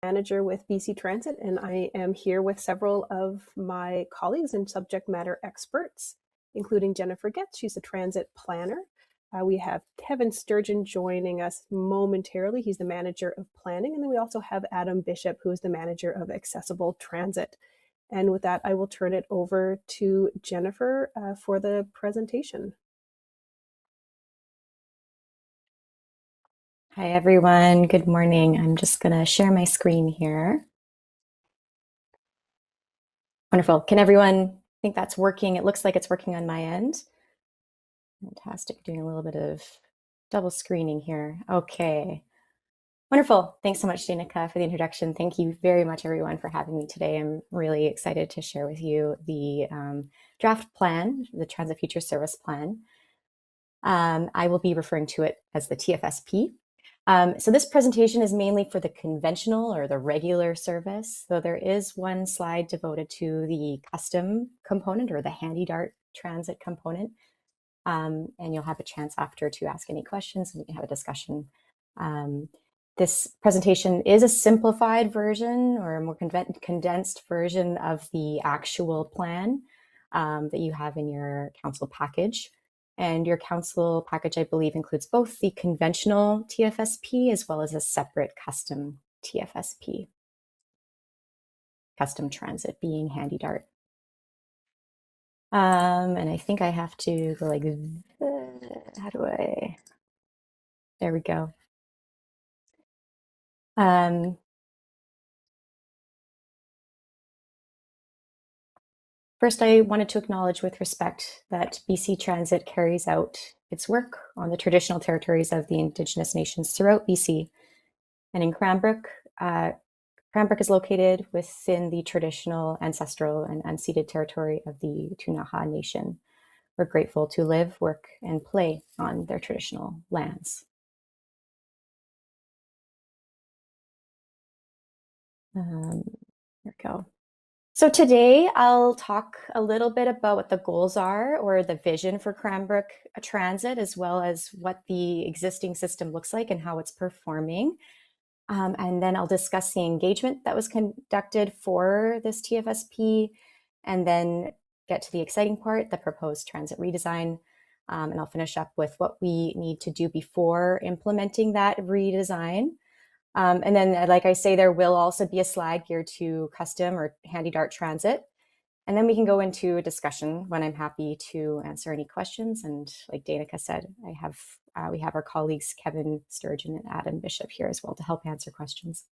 Manager with BC Transit, and I am here with several of my colleagues and subject matter experts, including Jennifer Getz. She's a transit planner. We have Kevin Sturgeon joining us momentarily. He's the manager of planning. And then we also have Adam Bishop, who is the manager of accessible transit. And with that, I will turn it over to Jennifer for the presentation. Hi, everyone. Good morning. I'm just going to share my screen here. Wonderful. Can everyone think that's working? It looks like it's working on my end. Fantastic. Doing a little bit of double screening here. Okay. Wonderful. Thanks so much, Danica, for the introduction. Thank you very much, everyone, for having me today. I'm really excited to share with you the draft plan, the Transit Future Service Plan. I will be referring to it as the TFSP. So this presentation is mainly for the conventional or the regular service, though there is one slide devoted to the custom component or the HandyDART transit component. And you'll have a chance after to ask any questions and we can have a discussion. This presentation is a simplified version or a more condensed version of the actual plan that you have in your council package. And your council package, I believe, includes both the conventional TFSP as well as a separate custom TFSP. Custom transit being HandyDART. And I think I have to go like, how do I, there we go. First, I wanted to acknowledge with respect that BC Transit carries out its work on the traditional territories of the Indigenous nations throughout BC. And in Cranbrook, Cranbrook is located within the traditional, ancestral, and unceded territory of the Ktunaxa Nation. We're grateful to live, work, and play on their traditional lands. Here we go. So today I'll talk a little bit about what the goals are or the vision for Cranbrook Transit, as well as what the existing system looks like and how it's performing. And then I'll discuss the engagement that was conducted for this TFSP, and then get to the exciting part, the proposed transit redesign. And I'll finish up with what we need to do before implementing that redesign. And then, like I say, there will also be a slide geared to custom or HandyDART transit. And then we can go into a discussion when I'm happy to answer any questions. And like Danica said, we have our colleagues, Kevin Sturgeon and Adam Bishop here as well to help answer questions.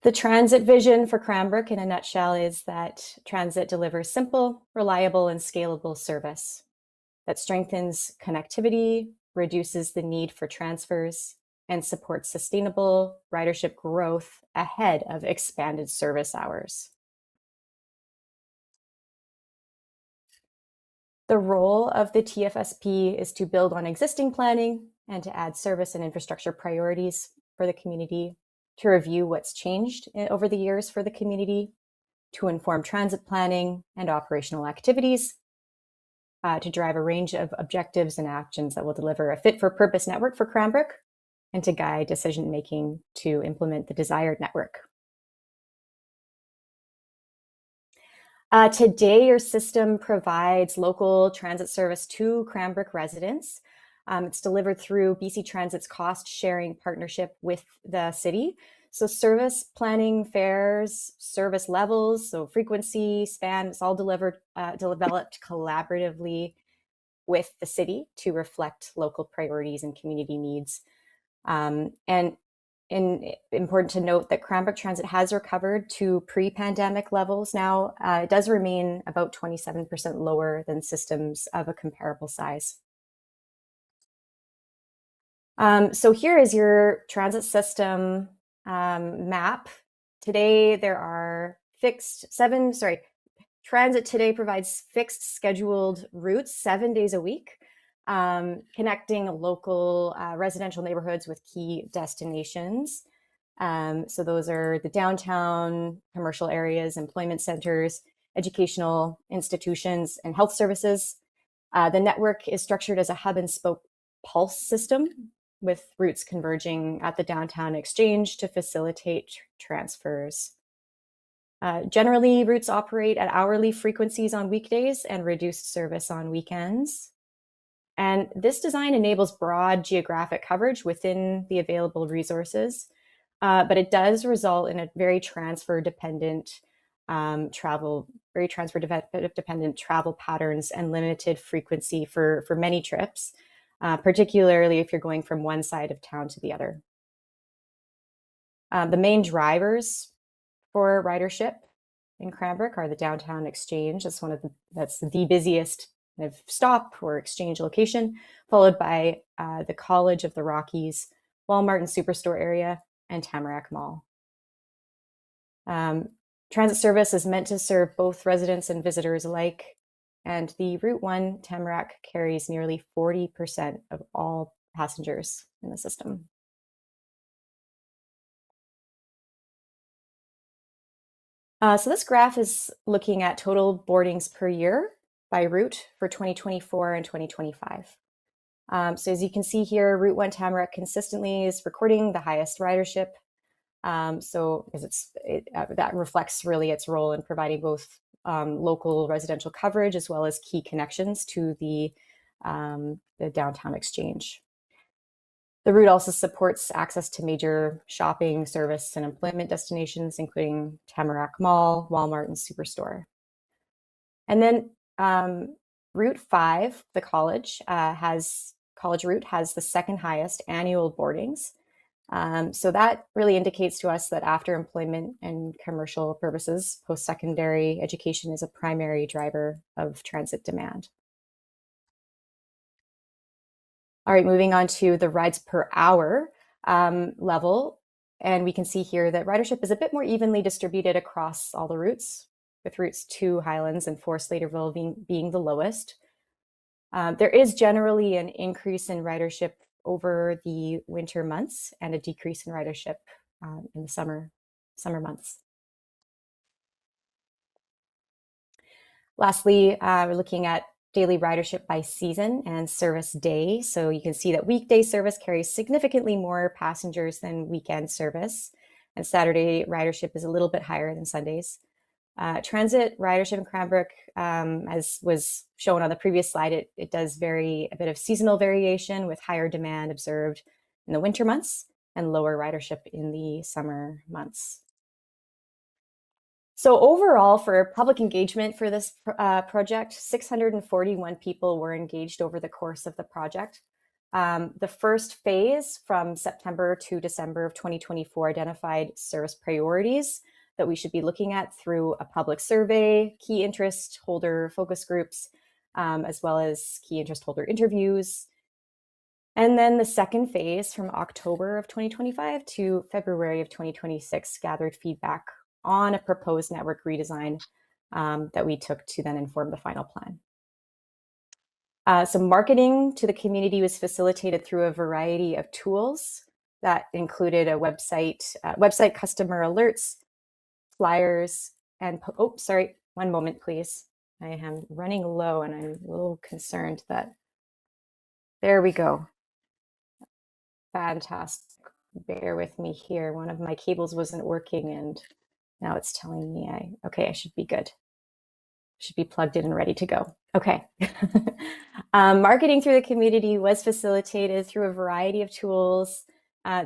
The transit vision for Cranbrook in a nutshell is that transit delivers simple, reliable, and scalable service that strengthens connectivity, reduces the need for transfers, and supports sustainable ridership growth ahead of expanded service hours. The role of the TFSP is to build on existing planning and to add service and infrastructure priorities for the community, to review what's changed over the years for the community, to inform transit planning and operational activities, to drive a range of objectives and actions that will deliver a fit-for-purpose network for Cranbrook, and to guide decision-making to implement the desired network. Today, your system provides local transit service to Cranbrook residents. It's delivered through BC Transit's cost-sharing partnership with the city. So service planning, fares, service levels, so frequency, span, it's all developed collaboratively with the city to reflect local priorities and community needs. And important to note that Cranbrook Transit has recovered to pre-pandemic levels now. It does remain about 27% lower than systems of a comparable size. So here is your transit system map. Today there are Transit today provides fixed scheduled routes 7 days a week, connecting local residential neighborhoods with key destinations. So those are the downtown, commercial areas, employment centers, educational institutions, and health services. The network is structured as a hub and spoke pulse system with routes converging at the downtown exchange to facilitate transfers. Generally, routes operate at hourly frequencies on weekdays and reduced service on weekends. And this design enables broad geographic coverage within the available resources, but it does result in a very transfer-dependent travel patterns and limited frequency for many trips, particularly if you're going from one side of town to the other. The main drivers for ridership in Cranbrook are the downtown exchange. That's the busiest stop or exchange location, followed by the College of the Rockies, Walmart and Superstore area, and Tamarack Mall. Transit service is meant to serve both residents and visitors alike, and the Route 1 Tamarack carries nearly 40% of all passengers in the system. So this graph is looking at total boardings per year by route for 2024 and 2025. So as you can see here, Route 1 Tamarack consistently is recording the highest ridership. That reflects really its role in providing both local residential coverage as well as key connections to the downtown exchange. The route also supports access to major shopping, service, and employment destinations, including Tamarack Mall, Walmart, and Superstore. And then Route 5, the college route, has the second highest annual boardings. So that really indicates to us that after employment and commercial purposes, post-secondary education is a primary driver of transit demand. All right, moving on to the rides per hour level. And we can see here that ridership is a bit more evenly distributed across all the routes, with routes 2 Highlands and 4 Slaterville being the lowest. There is generally an increase in ridership over the winter months and a decrease in ridership in the summer months. Lastly, we're looking at daily ridership by season and service day. So you can see that weekday service carries significantly more passengers than weekend service, and Saturday ridership is a little bit higher than Sundays. Transit ridership in Cranbrook, as was shown on the previous slide, it does vary a bit of seasonal variation with higher demand observed in the winter months and lower ridership in the summer months. So overall, for public engagement for this project, 641 people were engaged over the course of the project. The first phase from September to December of 2024 identified service priorities that we should be looking at through a public survey, key interest holder focus groups, as well as key interest holder interviews. And then the second phase from October of 2025 to February of 2026 gathered feedback on a proposed network redesign that we took to then inform the final plan. So marketing to the community was facilitated through a variety of tools that included a website customer alerts, flyers, and sorry, one moment, please. I am running low and I'm a little concerned that, there we go. Fantastic. Bear with me here. One of my cables wasn't working and now it's telling me I should be good. Should be plugged in and ready to go. Okay. Marketing through the community was facilitated through a variety of tools.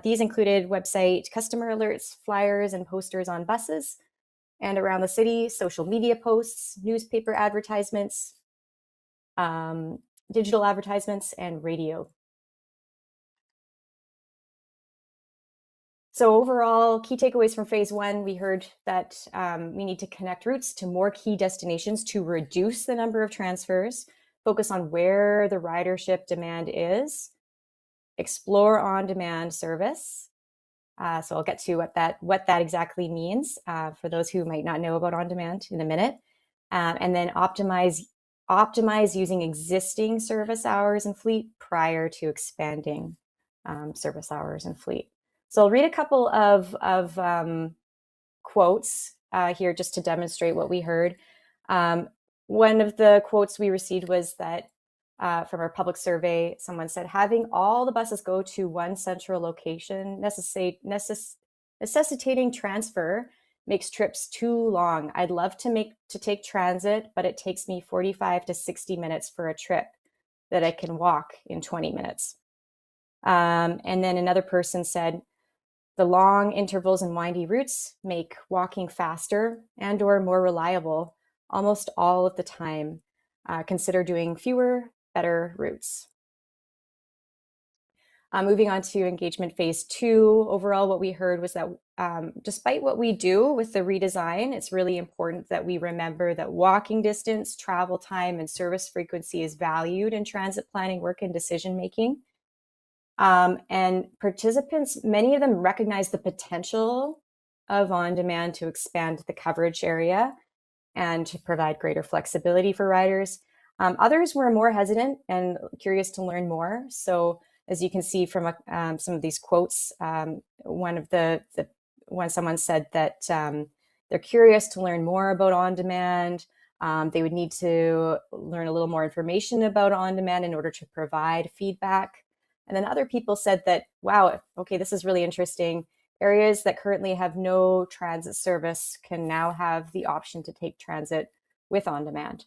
These included website customer alerts, flyers, and posters on buses and around the city, social media posts, newspaper advertisements, digital advertisements, and radio. So overall, key takeaways from phase 1, we heard that we need to connect routes to more key destinations to reduce the number of transfers, focus on where the ridership demand is, explore on-demand service. So I'll get to what that exactly means for those who might not know about on-demand in a minute. And then optimize using existing service hours and fleet prior to expanding service hours and fleet. So I'll read a couple of quotes here just to demonstrate what we heard. One of the quotes we received was that from our public survey, someone said, having all the buses go to one central location, necessitating transfer makes trips too long. I'd love to take transit, but it takes me 45 to 60 minutes for a trip that I can walk in 20 minutes. And then another person said, the long intervals and windy routes make walking faster and or more reliable almost all of the time. Consider doing fewer, better routes. Moving on to engagement phase 2, overall what we heard was that despite what we do with the redesign, it's really important that we remember that walking distance, travel time, and service frequency is valued in transit planning work and decision making. And participants, many of them recognize the potential of on-demand to expand the coverage area and to provide greater flexibility for riders. Others were more hesitant and curious to learn more. So as you can see from some of these quotes, someone said that they're curious to learn more about on-demand. They would need to learn a little more information about on-demand in order to provide feedback. And then other people said that, wow, okay, this is really interesting. Areas that currently have no transit service can now have the option to take transit with on-demand.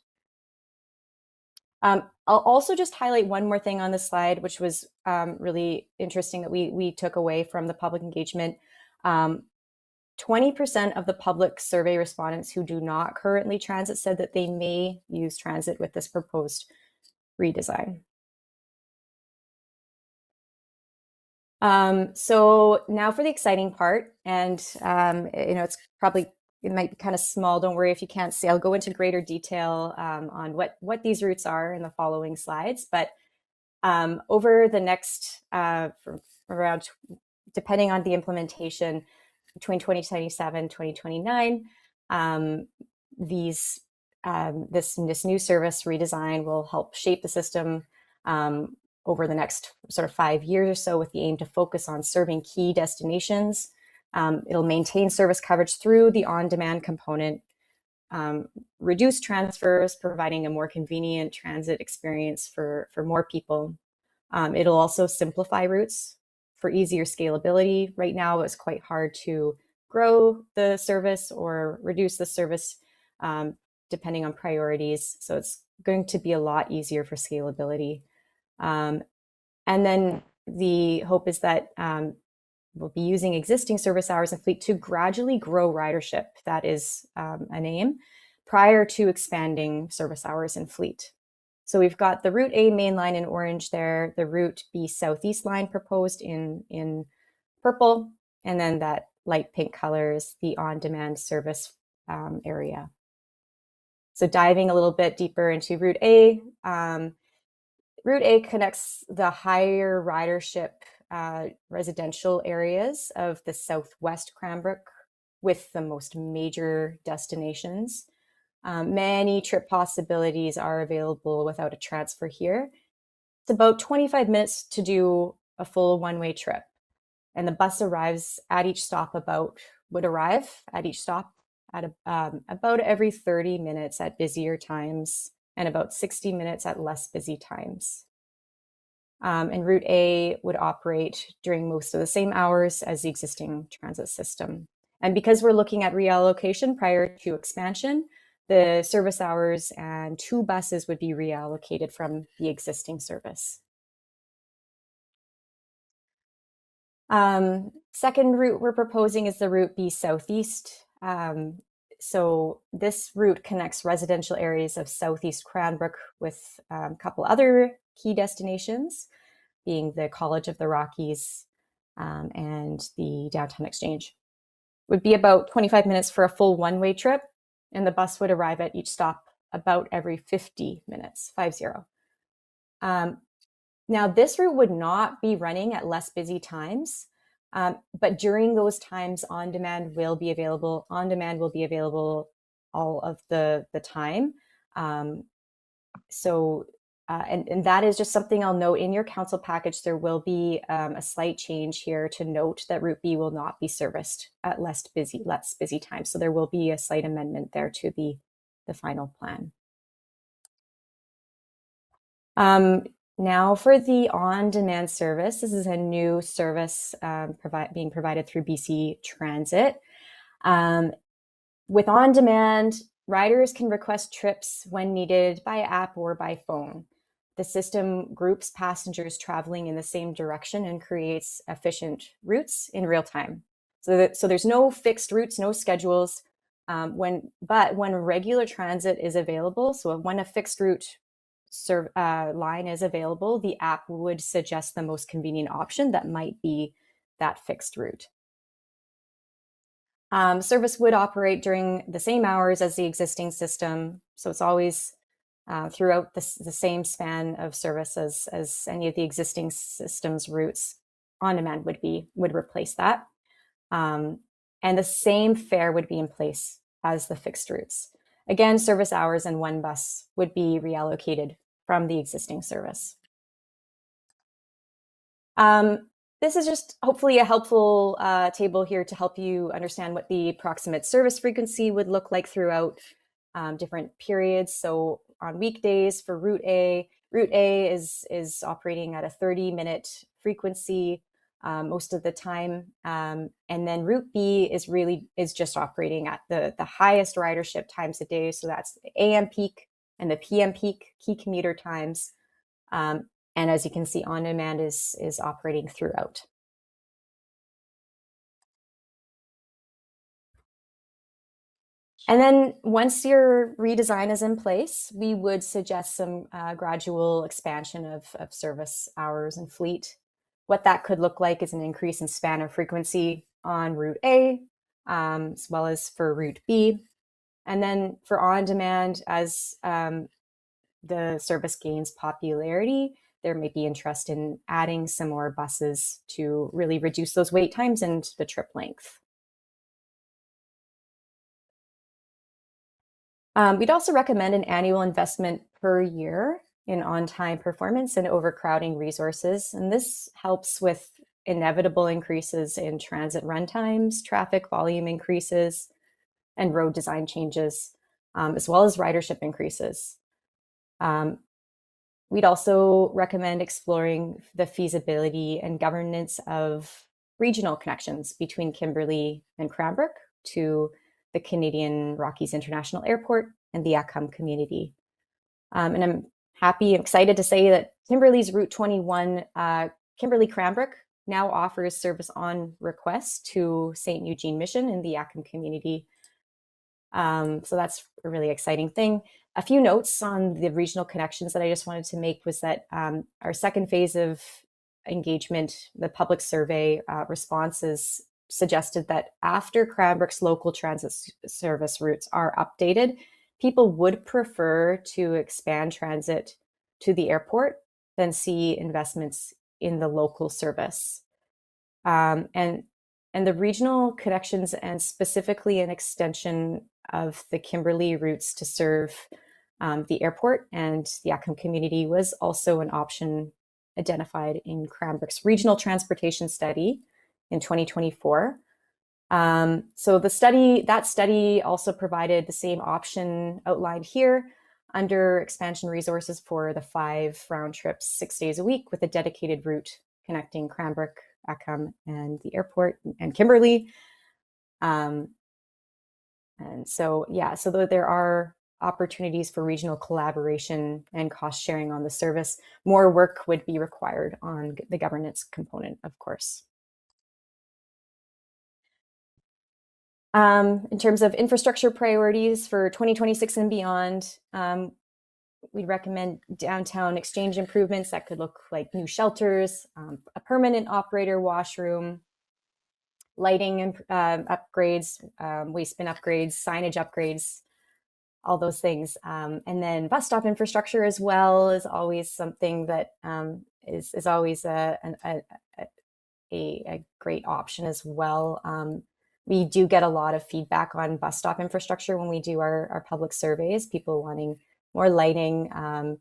I'll also just highlight one more thing on this slide, which was really interesting that we took away from the public engagement. 20% of the public survey respondents who do not currently transit said that they may use transit with this proposed redesign. So now for the exciting part, and it might be kind of small. Don't worry if you can't see. I'll go into greater detail on what these routes are in the following slides. But over the next, around, depending on the implementation, between 2027, 2029, this new service redesign will help shape the system over the next sort of 5 years or so, with the aim to focus on serving key destinations. It'll maintain service coverage through the on-demand component, reduce transfers, providing a more convenient transit experience for more people. It'll also simplify routes for easier scalability. Right now, it's quite hard to grow the service or reduce the service depending on priorities. So it's going to be a lot easier for scalability. And then the hope is that we'll be using existing service hours and fleet to gradually grow ridership. That is an aim prior to expanding service hours and fleet. So we've got the Route A main line in orange there, the Route B Southeast line proposed in purple, and then that light pink color is the on-demand service area. So diving a little bit deeper into Route A, Route A connects the higher ridership residential areas of the Southwest Cranbrook with the most major destinations. Many trip possibilities are available without a transfer here. It's about 25 minutes to do a full one-way trip. And the bus would arrive at each stop at about every 30 minutes at busier times and about 60 minutes at less busy times. And Route A would operate during most of the same hours as the existing transit system. And because we're looking at reallocation prior to expansion, the service hours and 2 buses would be reallocated from the existing service. Second route we're proposing is the Route B Southeast. So this route connects residential areas of Southeast Cranbrook with a couple other key destinations, being the College of the Rockies and the Downtown Exchange. It would be about 25 minutes for a full one-way trip, and the bus would arrive at each stop about every 50 minutes, 50. Now, this route would not be running at less busy times, but during those times, on-demand will be available. On-demand will be available all of the time. And that is just something I'll note in your council package. There will be a slight change here to note that Route B will not be serviced at less busy times. So there will be a slight amendment there to the final plan. Now for the on-demand service, this is a new service being provided through BC Transit. With on-demand, riders can request trips when needed by app or by phone. The system groups passengers traveling in the same direction and creates efficient routes in real time. So there's no fixed routes, no schedules. When regular transit is available, so when a fixed route line is available, the app would suggest the most convenient option that might be that fixed route. Service would operate during the same hours as the existing system, so it's always throughout the same span of service as any of the existing system's routes. On demand would replace that, and the same fare would be in place as the fixed routes. Again, service hours and one bus would be reallocated from the existing service. This is just hopefully a helpful table here to help you understand what the approximate service frequency would look like throughout different periods. So on weekdays for Route A is operating at a 30-minute frequency most of the time. And then Route B is just operating at the highest ridership times a day. So that's the AM peak and the PM peak key commuter times. And as you can see, on demand is operating throughout. And then once your redesign is in place, we would suggest some gradual expansion of service hours and fleet. What that could look like is an increase in span or frequency on Route A, as well as for Route B. And then for on demand, as the service gains popularity, there may be interest in adding some more buses to really reduce those wait times and the trip length. We'd also recommend an annual investment per year in on-time performance and overcrowding resources. And this helps with inevitable increases in transit run times, traffic volume increases, and road design changes, as well as ridership increases. We'd also recommend exploring the feasibility and governance of regional connections between Kimberley and Cranbrook to the Canadian Rockies International Airport and the Akum community. And I'm excited to say that Kimberley's Route 21, Kimberley-Cranbrook, now offers service on request to St. Eugene Mission in the Akum community. So that's a really exciting thing. A few notes on the regional connections that I just wanted to make was that our second phase of engagement, the public survey responses suggested that after Cranbrook's local transit service routes are updated, people would prefer to expand transit to the airport than see investments in the local service. And the regional connections, and specifically an extension of the Kimberley routes to serve the airport and the Akum community, was also an option identified in Cranbrook's regional transportation study in 2024. So that study also provided the same option outlined here under expansion resources for the 5 round trips, 6 days a week, with a dedicated route connecting Cranbrook, Akum, and the airport and Kimberley. And so, so there are opportunities for regional collaboration and cost sharing on the service. More work would be required on the governance component, of course. In terms of infrastructure priorities for 2026 and beyond, we'd recommend downtown exchange improvements that could look like new shelters, a permanent operator washroom, lighting upgrades, waste bin upgrades, signage upgrades, all those things. And then bus stop infrastructure as well is always something that is always a great option as well. We do get a lot of feedback on bus stop infrastructure when we do our public surveys, people wanting more lighting and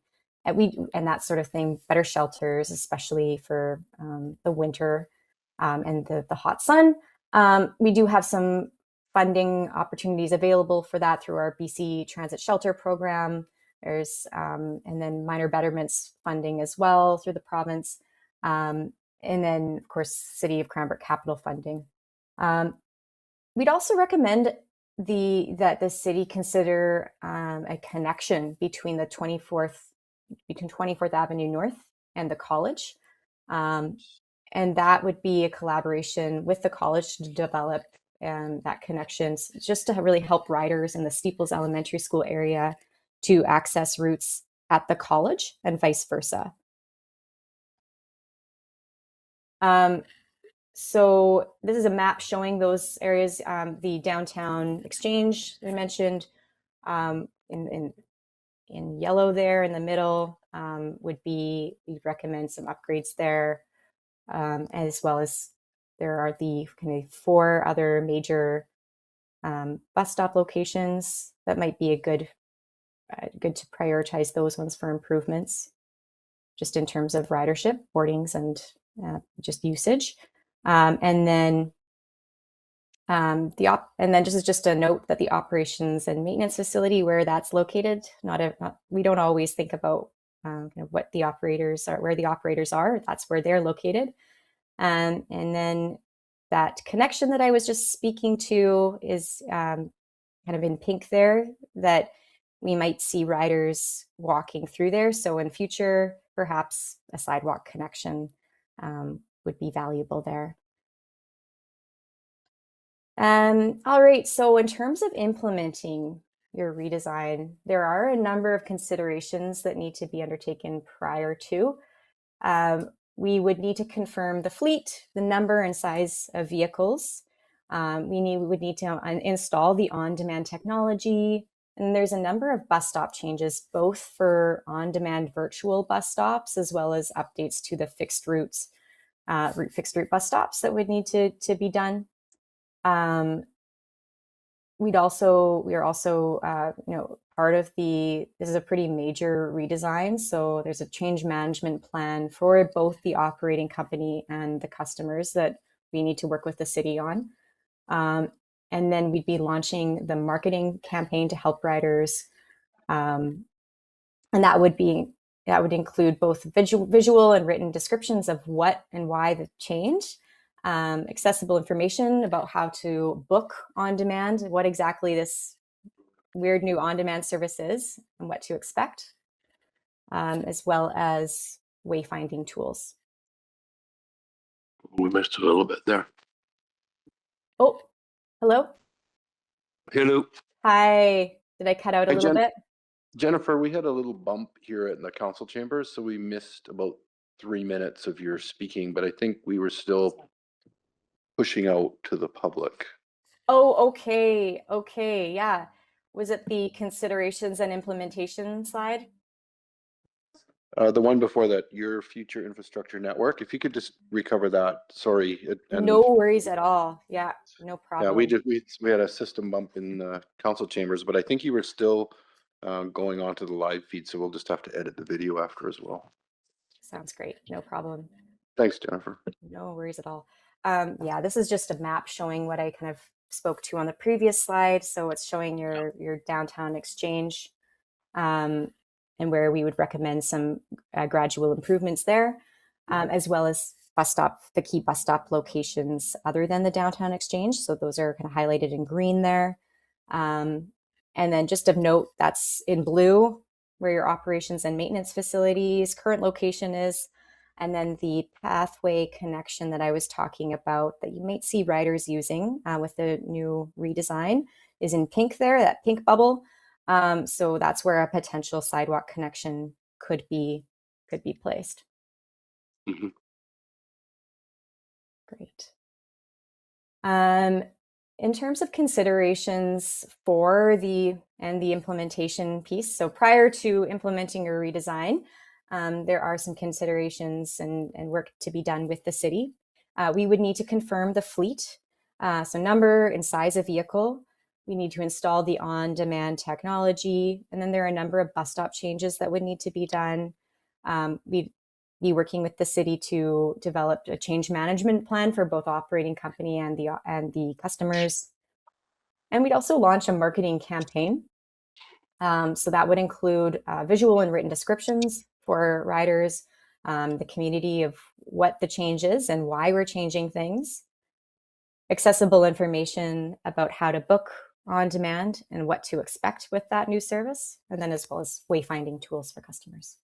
that sort of thing, better shelters, especially for the winter and the hot sun. We do have some funding opportunities available for that through our BC Transit Shelter program. There's and then minor betterments funding as well through the province. And then, of course, City of Cranbrook capital funding. We'd also recommend that the city consider a connection between 24th Avenue North and the college. And that would be a collaboration with the college to develop that connection, just to really help riders in the Steeples Elementary School area to access routes at the college and vice versa. So this is a map showing those areas. The downtown exchange I mentioned in yellow there in the middle would be, we'd recommend some upgrades there, as well as there are the kind of 4 other major bus stop locations that might be a good to prioritize those ones for improvements, just in terms of ridership, boardings, and just usage. And then this is just a note that the operations and maintenance facility where that's located, we don't always think about kind of what the operators are, where the operators are. That's where they're located. And then that connection that I was just speaking to is kind of in pink there, that we might see riders walking through there. So in future, perhaps a sidewalk connection would be valuable there. All right, so in terms of implementing your redesign, there are a number of considerations that need to be undertaken prior to. We would need to confirm the fleet, the number and size of vehicles. We would need to install the on-demand technology. And there's a number of bus stop changes, both for on-demand virtual bus stops, as well as updates to the fixed route bus stops that would need to be done. We are also, part of this is a pretty major redesign. So there's a change management plan for both the operating company and the customers that we need to work with the city on. And then we'd be launching the marketing campaign to help riders. And that would include both visual and written descriptions of what and why the change. Accessible information about how to book on demand, what exactly this weird new on-demand service is and what to expect, as well as wayfinding tools. We missed a little bit there. Oh, hello? Hello. Hi, did I cut out a little bit? Jennifer, we had a little bump here in the council chambers, so we missed about 3 minutes of your speaking, but I think we were still pushing out to the public. Oh, okay, yeah. Was it the considerations and implementation slide? The one before that, your future infrastructure network. If you could just recover that, sorry. No worries at all. Yeah, no problem. Yeah, we had a system bump in the council chambers, but I think you were still going on to the live feed, so we'll just have to edit the video after as well. Sounds great. No problem. Thanks, Jennifer. No worries at all. Yeah, this is just a map showing what I kind of spoke to on the previous slide. So it's showing your downtown exchange and where we would recommend some gradual improvements there, as well as the key bus stop locations other than the downtown exchange. So those are kind of highlighted in green there. And then just of note, that's in blue where your operations and maintenance facilities current location is. And then the pathway connection that I was talking about that you might see riders using with the new redesign is in pink there, that pink bubble. So that's where a potential sidewalk connection could be placed. Mm-hmm. Great. In terms of considerations for the implementation piece, so prior to implementing your redesign, there are some considerations and work to be done with the city. We would need to confirm the fleet, so number and size of vehicle. We need to install the on-demand technology, and then there are a number of bus stop changes that would need to be done. We'd be working with the city to develop a change management plan for both operating company and the customers. And we'd also launch a marketing campaign So that would include visual and written descriptions for riders, the community of what the change is and why we're changing things, accessible information about how to book on demand and what to expect with that new service, and then as well as wayfinding tools for customers.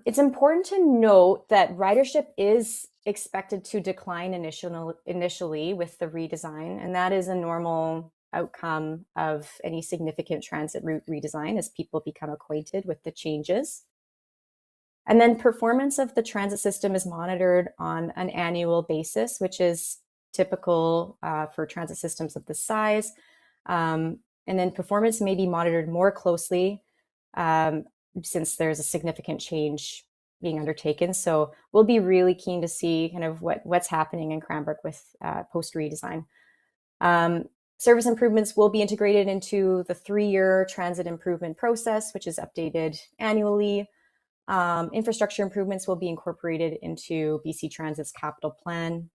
It's important to note that ridership is expected to decline initially with the redesign, and that is a normal outcome of any significant transit route redesign as people become acquainted with the changes. And then performance of the transit system is monitored on an annual basis, which is typical for transit systems of this size. And then performance may be monitored more closely since there's a significant change being undertaken. So we'll be really keen to see kind of what's happening in Cranbrook with post redesign. Service improvements will be integrated into the 3-year transit improvement process, which is updated annually. Infrastructure improvements will be incorporated into BC Transit's capital plan.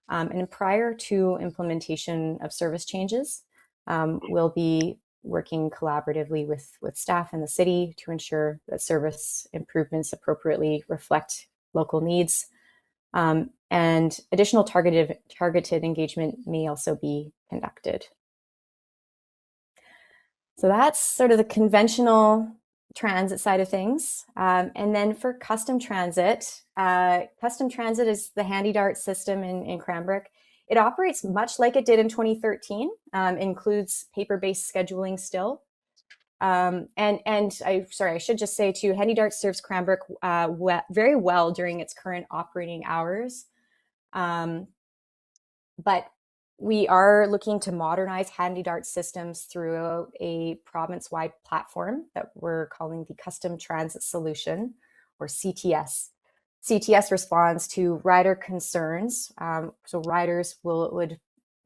And prior to implementation of service changes, we'll be working collaboratively with staff in the city to ensure that service improvements appropriately reflect local needs. And additional targeted engagement may also be conducted. So that's sort of the conventional transit side of things. And then for custom transit is the HandyDART system in Cranbrook. It operates much like it did in 2013, includes paper-based scheduling still. I should just say too, HandyDART serves Cranbrook very well during its current operating hours. But we are looking to modernize HandyDART systems through a province-wide platform that we're calling the Custom Transit Solution, or CTS. CTS responds to rider concerns. So riders would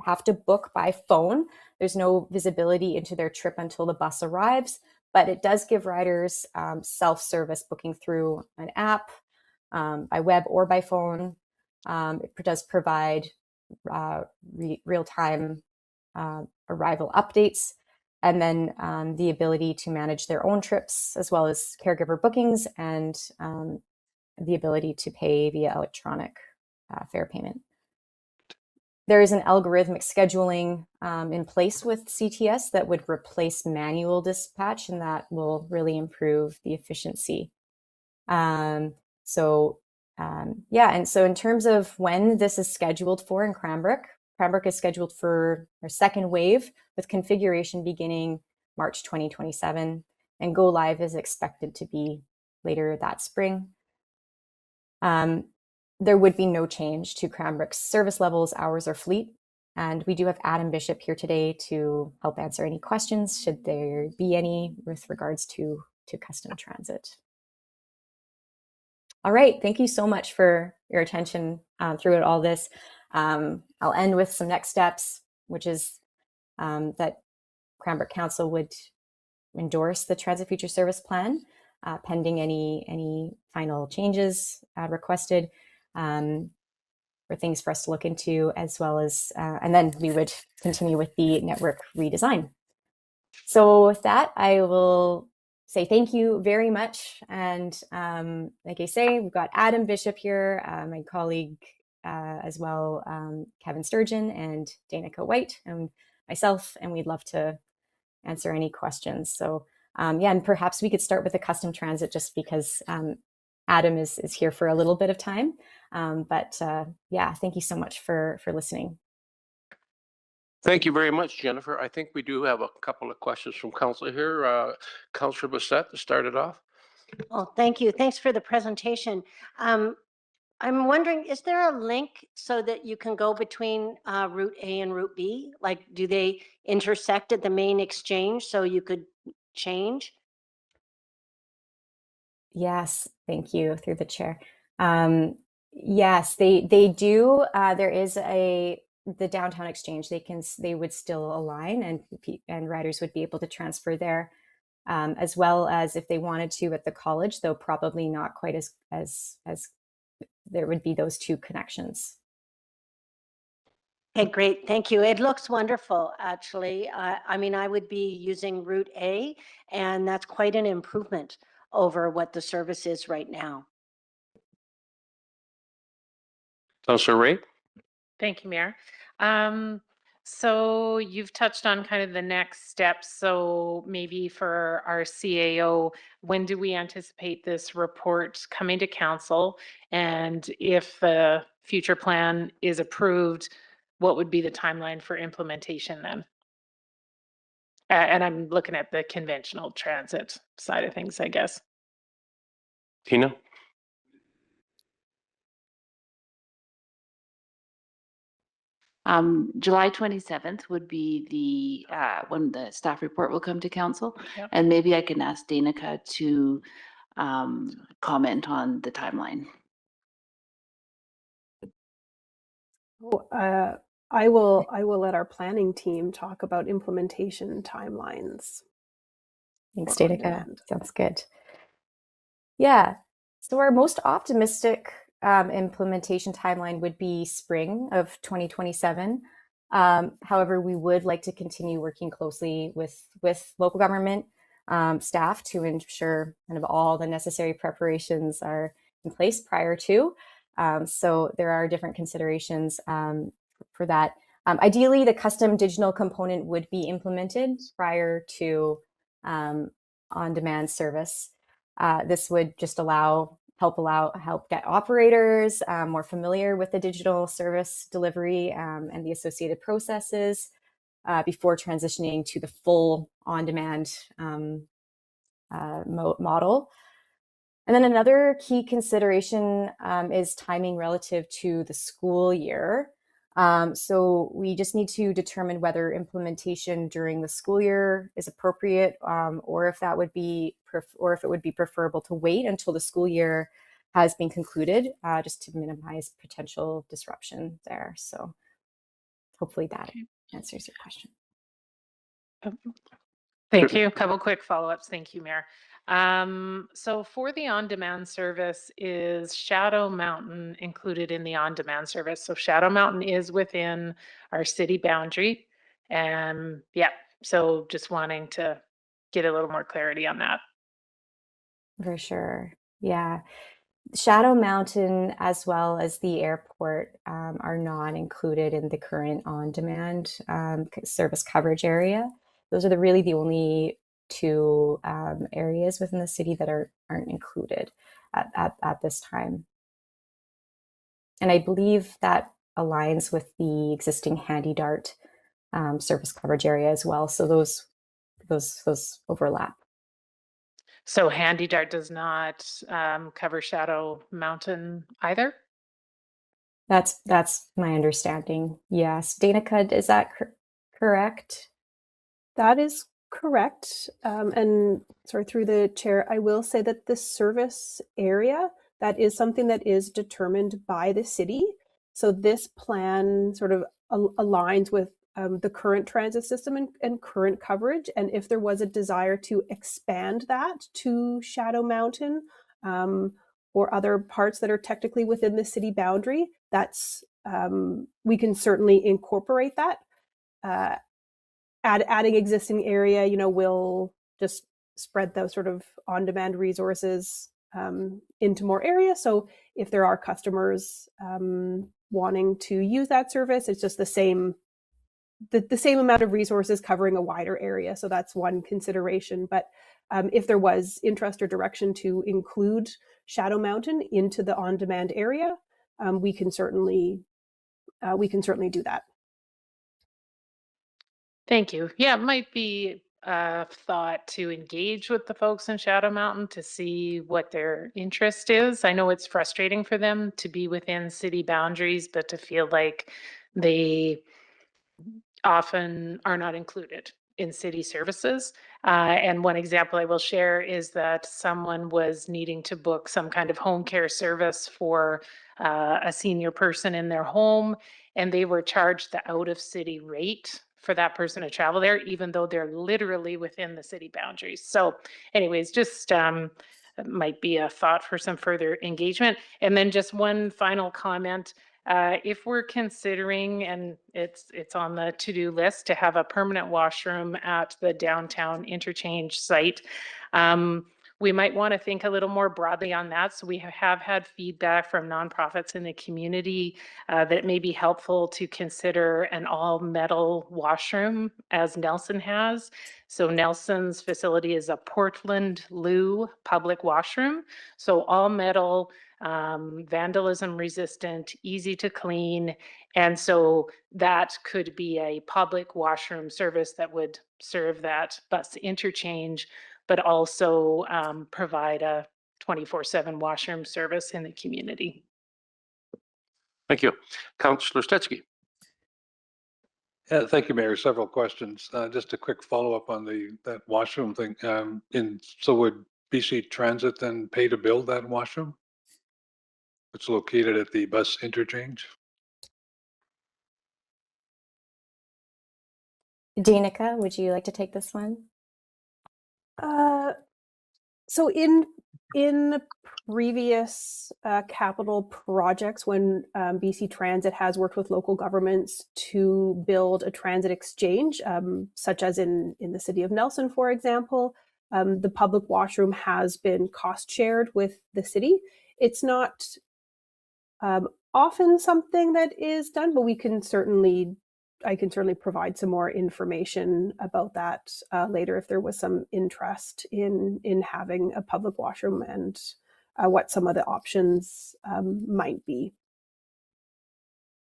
have to book by phone. There's no visibility into their trip until the bus arrives, but it does give riders self-service booking through an app, by web or by phone. It does provide real-time arrival updates, and then the ability to manage their own trips, as well as caregiver bookings, and the ability to pay via electronic fare payment. There is an algorithmic scheduling in place with CTS that would replace manual dispatch, and that will really improve the efficiency. And so in terms of when this is scheduled for in Cranbrook is scheduled for our second wave with configuration beginning March 2027, and go live is expected to be later that spring. There would be no change to Cranbrook's service levels, hours, or fleet. And we do have Adam Bishop here today to help answer any questions, should there be any, with regards to custom transit. All right, thank you so much for your attention throughout all this. I'll end with some next steps, which is that Cranbrook Council would endorse the Transit Future Service Plan, pending any final changes requested, or things for us to look into, as well as, and then we would continue with the network redesign. So with that, I will say thank you very much. And like I say, we've got Adam Bishop here, my colleague as well, Kevin Sturgeon and Danica White, and myself, and we'd love to answer any questions. So and perhaps we could start with the custom transit, just because Adam is here for a little bit of time. Thank you so much for listening. Thank you very much, Jennifer. I think we do have a couple of questions from Council here. Councillor Bassett, to start it off. Well, thank you. Thanks for the presentation. I'm wondering, is there a link so that you can go between Route A and Route B? Like, do they intersect at the main exchange so you could change? Yes, thank you, through the chair. Yes, they do. There is the downtown exchange. They would still align, and riders would be able to transfer there, as well as if they wanted to at the college, though probably not quite as there would be those two connections. Okay, great. Thank you. It looks wonderful, actually. I mean, I would be using Route A, and that's quite an improvement over what the service is right now. Councillor Ray? Thank you, Mayor. So you've touched on kind of the next steps. So maybe for our CAO, when do we anticipate this report coming to council? And if the future plan is approved, what would be the timeline for implementation then? And I'm looking at the conventional transit side of things, I guess. Tina? July 27th would be the when the staff report will come to council. Yep. And maybe I can ask Danica to comment on the timeline. I will let our planning team talk about implementation timelines. Thanks, for on Danica. demand. Sounds good. Yeah. So our most optimistic implementation timeline would be spring of 2027. However, we would like to continue working closely with local government staff to ensure kind of all the necessary preparations are in place prior to. So there are different considerations for that. Ideally, the custom digital component would be implemented prior to on-demand service. This would just help get operators more familiar with the digital service delivery and the associated processes before transitioning to the full on-demand model. And then another key consideration is timing relative to the school year. So we just need to determine whether implementation during the school year is appropriate, or if it would be preferable to wait until the school year has been concluded, just to minimize potential disruption there. So hopefully that answers your question. Thank you. A couple quick follow-ups. Thank you, Mayor. So for the on-demand service, is Shadow Mountain included in the on-demand service? So Shadow Mountain is within our city boundary. And yeah, so just wanting to get a little more clarity on that. For sure. Yeah. Shadow Mountain, as well as the airport, are not included in the current on-demand service coverage area. Those are really the only two areas within the city that aren't included at this time. And I believe that aligns with the existing Handy Dart service coverage area as well. So those overlap. So Handy Dart does not cover Shadow Mountain either? That's my understanding. Yes. Danica, is that correct? That is correct. And sorry, through the chair, I will say that the service area, that is something that is determined by the city. So this plan sort of aligns with the current transit system and current coverage. And if there was a desire to expand that to Shadow Mountain or other parts that are technically within the city boundary, that's we can certainly incorporate that. Adding existing area, will just spread those sort of on-demand resources into more areas. So if there are customers wanting to use that service, it's just the same amount of resources covering a wider area. So that's one consideration. But if there was interest or direction to include Shadow Mountain into the on-demand area, we can certainly do that. Thank you. Yeah, it might be a thought to engage with the folks in Shadow Mountain to see what their interest is. I know it's frustrating for them to be within city boundaries, but to feel like they often are not included in city services. And one example I will share is that someone was needing to book some kind of home care service for a senior person in their home, and they were charged the out of city rate for that person to travel there, even though they're literally within the city boundaries. So anyways, just might be a thought for some further engagement. And then just one final comment. If we're considering, and it's on the to-do list, to have a permanent washroom at the downtown interchange site, we might want to think a little more broadly on that. So we have had feedback from nonprofits in the community that it may be helpful to consider an all-metal washroom, as Nelson has. So Nelson's facility is a Portland Loo public washroom. So all metal, vandalism resistant, easy to clean. And so that could be a public washroom service that would serve that bus interchange, but also provide a 24/7 washroom service in the community. Thank you. Councillor Stetsky. Yeah, thank you, Mayor. Several questions. Just a quick follow-up on that washroom thing. So would BC Transit then pay to build that washroom? It's located at the bus interchange. Danica, would you like to take this one? So in previous capital projects, when BC Transit has worked with local governments to build a transit exchange, such as in the city of Nelson, for example, the public washroom has been cost shared with the city. It's not often something that is done, but I can certainly provide some more information about that later if there was some interest in having a public washroom and what some of the options might be.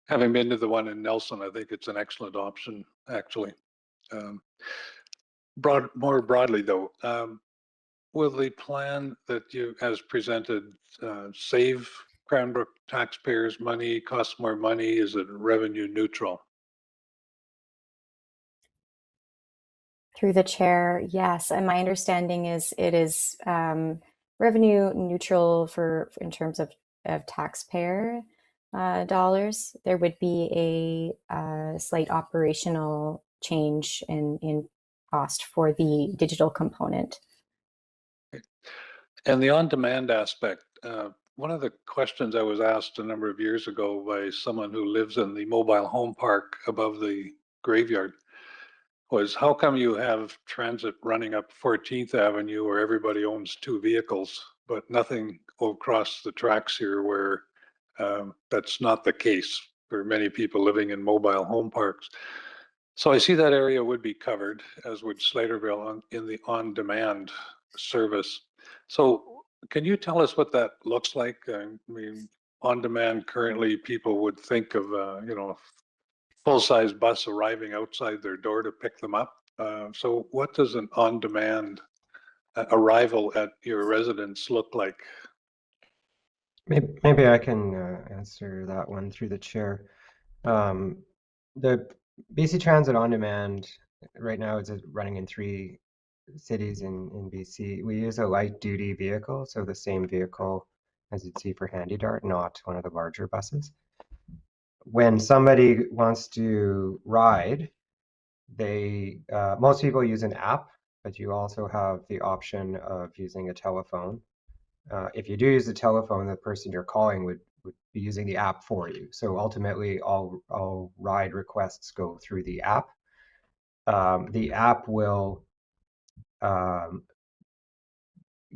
Having been to the one in Nelson, I think it's an excellent option, actually. More broadly, though, will the plan that you, as presented, save Cranbrook taxpayers money, cost more money? Is it revenue neutral? Through the chair, yes. And my understanding is it is revenue neutral in terms of taxpayer dollars. There would be a slight operational change in cost for the digital component. And the on-demand aspect, one of the questions I was asked a number of years ago by someone who lives in the mobile home park above the graveyard was, how come you have transit running up 14th Avenue where everybody owns 2 vehicles, but nothing across the tracks here where that's not the case for many people living in mobile home parks? So I see that area would be covered, as would Slaterville, in the on-demand service. So can you tell us what that looks like? I mean, on-demand currently, people would think of, full-size bus arriving outside their door to pick them up. So what does an on-demand arrival at your residence look like? Maybe I can answer that one through the chair. The BC Transit On Demand right now is running in 3 cities in BC. We use a light duty vehicle, so the same vehicle as you'd see for Handy Dart, not one of the larger buses. When somebody wants to ride, most people use an app, but you also have the option of using a telephone. If you do use the telephone, the person you're calling would be using the app for you. So ultimately, all ride requests go through the app. The app will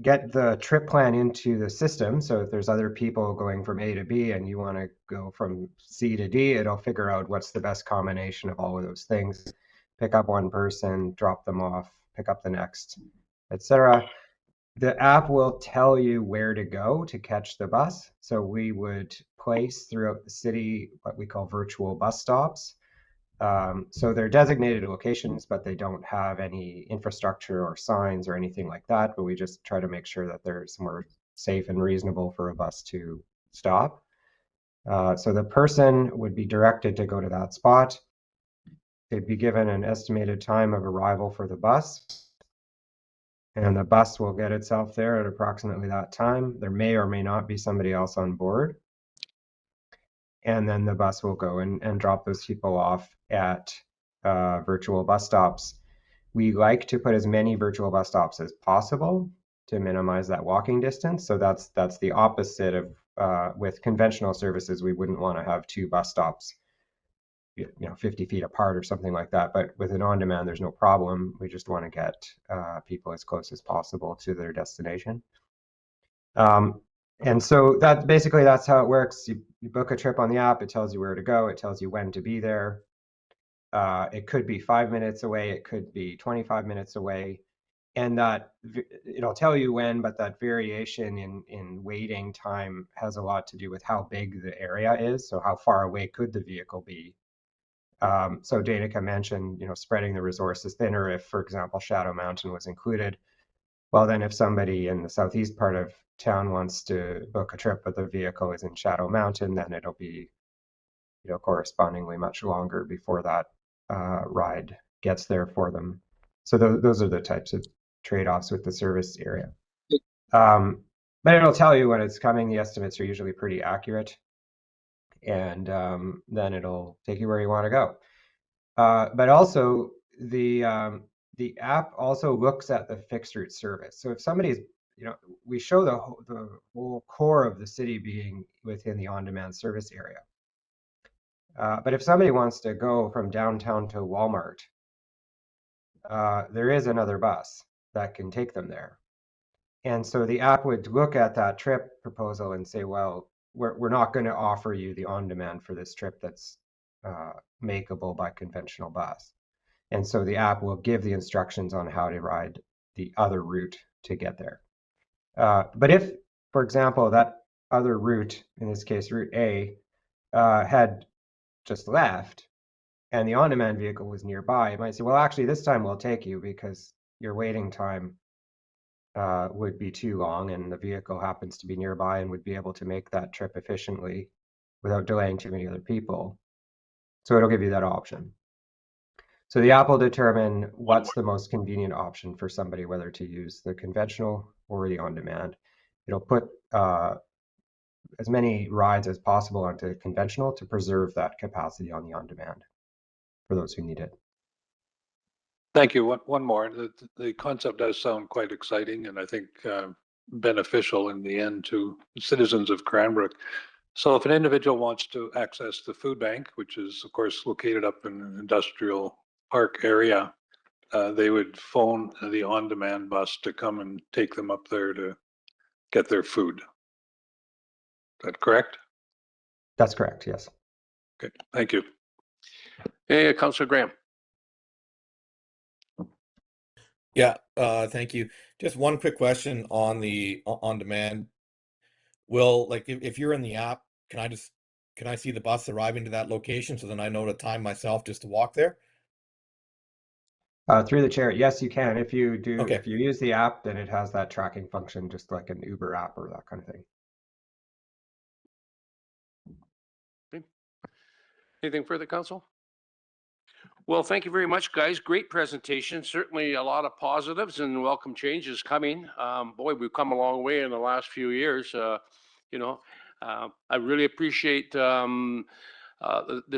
get the trip plan into the system. So if there's other people going from A to B and you want to go from C to D, it'll figure out what's the best combination of all of those things. Pick up one person, drop them off, pick up the next, etc. The app will tell you where to go to catch the bus. So we would place throughout the city what we call virtual bus stops. So they're designated locations, but they don't have any infrastructure or signs or anything like that. But we just try to make sure that they're somewhere safe and reasonable for a bus to stop. So the person would be directed to go to that spot. They'd be given an estimated time of arrival for the bus. And the bus will get itself there at approximately that time. There may or may not be somebody else on board. And then the bus will go and drop those people off at virtual bus stops. We like to put as many virtual bus stops as possible to minimize that walking distance. So that's the opposite with conventional services, we wouldn't want to have 2 bus stops, 50 feet apart or something like that. But with an on-demand, there's no problem. We just want to get people as close as possible to their destination. And so that's how it works. You book a trip on the app. It tells you where to go. It tells you when to be there. It could be 5 minutes away. It could be 25 minutes away. And that it'll tell you when, but that variation in waiting time has a lot to do with how big the area is. So how far away could the vehicle be? So Danica mentioned, spreading the resources thinner. If, for example, Shadow Mountain was included, well, then if somebody in the southeast part of town wants to book a trip, but the vehicle is in Shadow Mountain, then it'll be, correspondingly much longer before that ride gets there for them. So those are the types of trade-offs with the service area. But it'll tell you when it's coming. The estimates are usually pretty accurate. And then it'll take you where you want to go. But also the app also looks at the fixed route service. So if somebody's, we show the whole core of the city being within the on-demand service area. But if somebody wants to go from downtown to Walmart, there is another bus that can take them there. And so the app would look at that trip proposal and say, well, we're not going to offer you the on-demand for this trip that's makeable by conventional bus. And so the app will give the instructions on how to ride the other route to get there. But if, for example, that other route, in this case, Route A, had just left and the on-demand vehicle was nearby, it might say, well, actually, this time we'll take you because your waiting time would be too long and the vehicle happens to be nearby and would be able to make that trip efficiently without delaying too many other people. So it'll give you that option. So the app will determine what's the most convenient option for somebody, whether to use the conventional or the on-demand. It'll put as many rides as possible onto conventional to preserve that capacity on the on-demand for those who need it. Thank you. One more. The concept does sound quite exciting and I think beneficial in the end to citizens of Cranbrook. So if an individual wants to access the food bank, which is of course located up in an industrial park area, they would phone the on-demand bus to come and take them up there to get their food. Is that correct? That's correct, yes. Okay, thank you. Hey, Councillor Graham. Yeah, thank you. Just one quick question on the on-demand. Will, like, if you're in the app, can I see the bus arriving to that location so then I know to time myself just to walk there? Through the chair, yes, you can. If you do, Okay. if you use the app, then it has that tracking function, just like an Uber app or that kind of thing. Anything further, Council? Well, thank you very much, guys. Great presentation. Certainly a lot of positives and welcome changes coming. Boy, we've come a long way in the last few years. I really appreciate the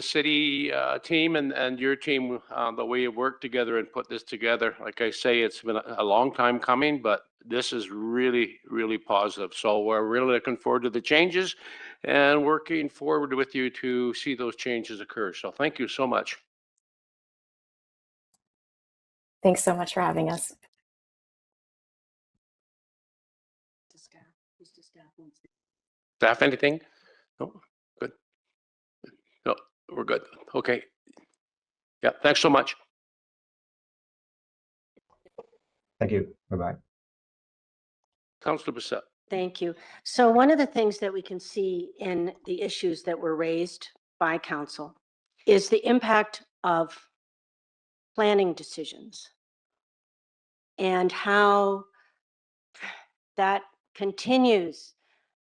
city team and your team, the way you worked together and put this together. Like I say, it's been a long time coming, but this is really, really positive. So we're really looking forward to the changes and working forward with you to see those changes occur. So thank you so much. Thanks so much for having us. Staff, anything? No, good. No, we're good. Okay. Yeah, thanks so much. Thank you. Bye-bye. Councillor Bissett. Thank you. So one of the things that we can see in the issues that were raised by council is the impact of planning decisions and how that continues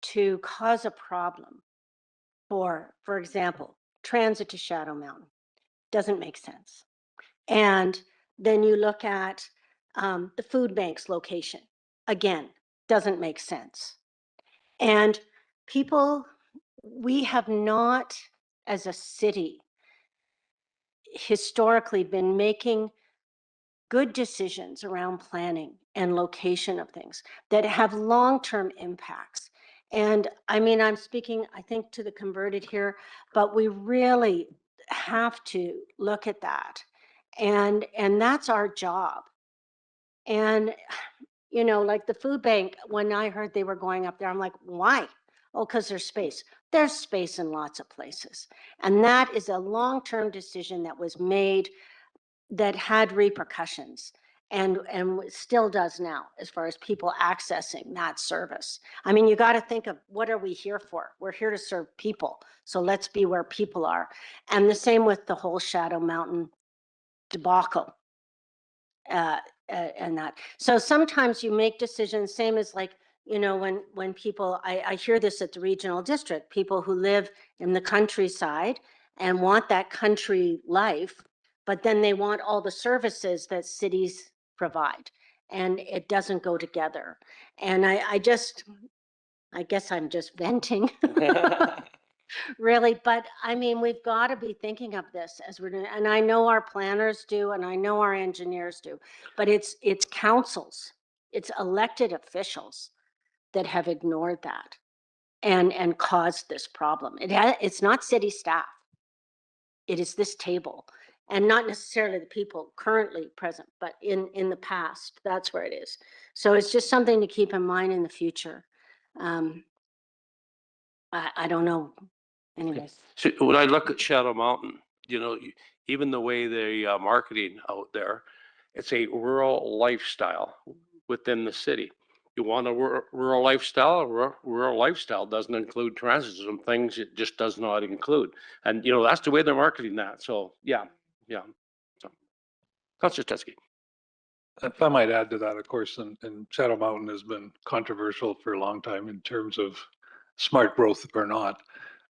to cause a problem for example, transit to Shadow Mountain. Doesn't make sense. And then you look at the food bank's location. Again, doesn't make sense. And people, we have not, as a city, historically been making good decisions around planning and location of things that have long-term impacts. And I mean, I'm speaking, I think, to the converted here, but we really have to look at that. And that's our job. And, you know, like the food bank, when I heard they were going up there, I'm like, why? Oh, because there's space. There's space in lots of places. And that is a long-term decision that was made that had repercussions and still does now as far as people accessing that service. I mean, you got to think of what are we here for? We're here to serve people. So let's be where people are. And the same with the whole Shadow Mountain debacle. And that. So sometimes you make decisions, same as like, you know, when people, I hear this at the regional district, people who live in the countryside and want that country life, but then they want all the services that cities provide, and it doesn't go together. And I guess I'm just venting. Really, but I mean, we've got to be thinking of this as we're doing, and I know our planners do, and I know our engineers do, but it's councils, it's elected officials that have ignored that and caused this problem. It's not city staff. It is this table, and not necessarily the people currently present, but in the past, that's where it is. So it's just something to keep in mind in the future. I don't know. Anyways. So when I look at Shadow Mountain, you know, even the way they marketing out there, it's a rural lifestyle within the city. You want a rural lifestyle, rural lifestyle doesn't include transit. Some things it just does not include. And, you know, that's the way they're marketing that. So, yeah. So, Councillor Teske. If I might add to that, of course, and Shadow Mountain has been controversial for a long time in terms of smart growth or not.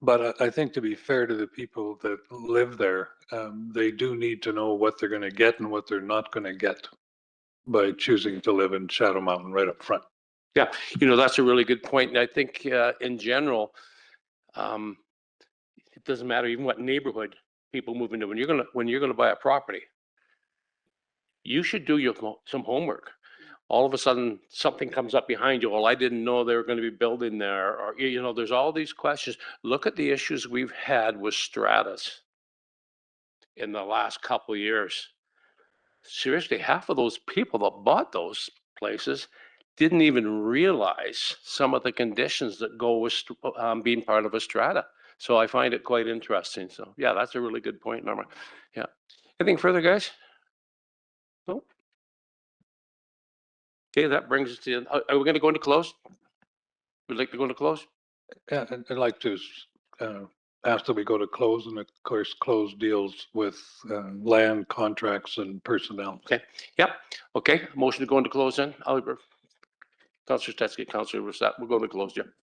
But I think to be fair to the people that live there, they do need to know what they're going to get and what they're not going to get by choosing to live in Shadow Mountain right up front. Yeah, you know, that's a really good point. And I think in general, it doesn't matter even what neighborhood people move into. When you're gonna buy a property, you should do some homework. All of a sudden, something comes up behind you. Well, I didn't know they were going to be building there, or you know, there's all these questions. Look at the issues we've had with Stratus in the last couple of years. Seriously, half of those people that bought those places didn't even realize some of the conditions that go with being part of a strata. So I find it quite interesting. So yeah, that's a really good point, Norma. Yeah. Anything further, guys? No. Okay, that brings us to. Are we going to go into close? Would like to go into close? Yeah, I'd like to ask that we go to close, and of course, close deals with land contracts and personnel. Okay. Yep. Okay. Motion to go into close then. Councillor Teske, Councillor Rousset, we'll go into close, Jim.